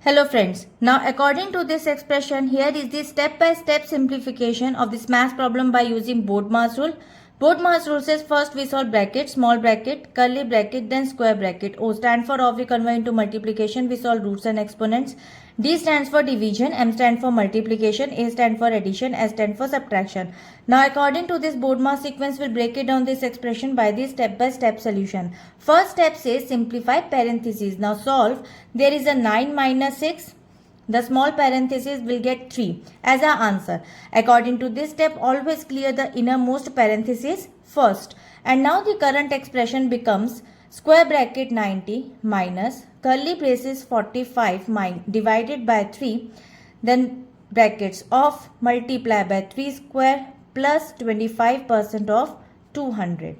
Hello friends, now according to this expression, here is the step-by-step simplification of this math problem by using Bodmer's rule. Bodmer's rule says first we solve bracket, small bracket, curly bracket, then square bracket. O stand for of we convert into multiplication, we solve roots and exponents. D stands for division, M stands for multiplication, A stands for addition, S stands for subtraction. Now according to this Bodmer's sequence, we'll break it down this expression by the step-by-step solution. First step says simplify parentheses. Now solve. There is a 9 minus 6. The small parenthesis will get 3 as our answer. According to this step, always clear the innermost parenthesis first. And now the current expression becomes square bracket 90 minus curly braces 45 divided by 3, then brackets of multiply by 3 square plus 25% of 200.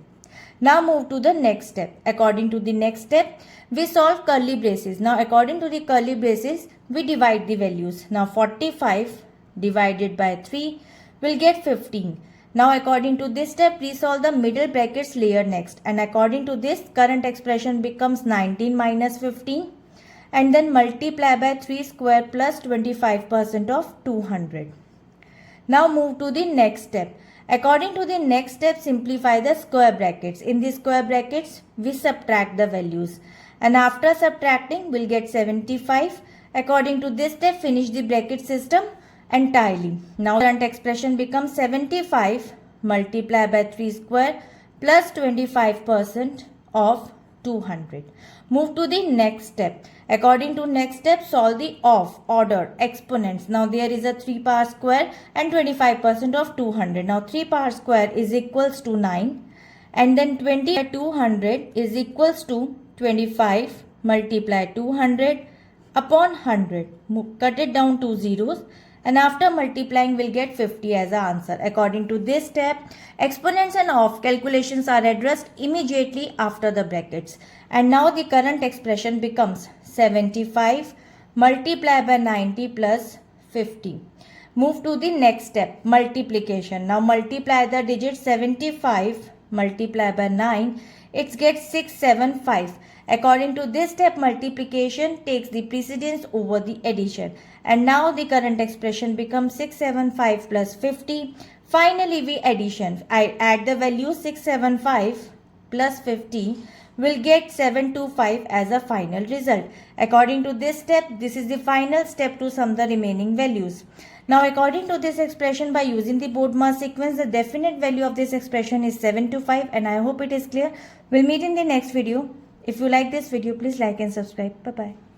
Now move to the next step. According to the next step, we solve curly braces. Now according to the curly braces, we divide the values. Now 45 divided by 3 will get 15. Now according to this step, we solve the middle brackets layer next. And according to this, current expression becomes 19 minus 15. And then multiply by 3 square plus 25% of 200. Now move to the next step. According to the next step, simplify the square brackets. In the square brackets, we subtract the values. And after subtracting, we'll get 75. According to this step, finish the bracket system entirely. Now, current expression becomes 75 multiply by 3 square plus 25% of 200. Move to the next step. According to next step, solve the order exponents. Now there is a 3 power square and 25% of 200. Now 3 power square is equals to 9 and then 20 by 200 is equals to 25 multiply 200 upon 100. Cut it down to zeros. And after multiplying, we'll get 50 as our answer. According to this step, exponents and of calculations are addressed immediately after the brackets. And now the current expression becomes 75 multiplied by 90 plus 50. Move to the next step, multiplication. Now multiply the digit 75 multiplied by 9. It gets 675. According to this step, multiplication takes the precedence over the addition. And now the current expression becomes 675 plus 50. Finally, we addition. I add the value 675 plus 50 will get 725 as a final result. According to this step, this is the final step to sum the remaining values. Now, according to this expression, by using the Bodmer's sequence, the definite value of this expression is 725, and I hope it is clear. We'll meet in the next video. If you like this video, please like and subscribe. Bye-bye.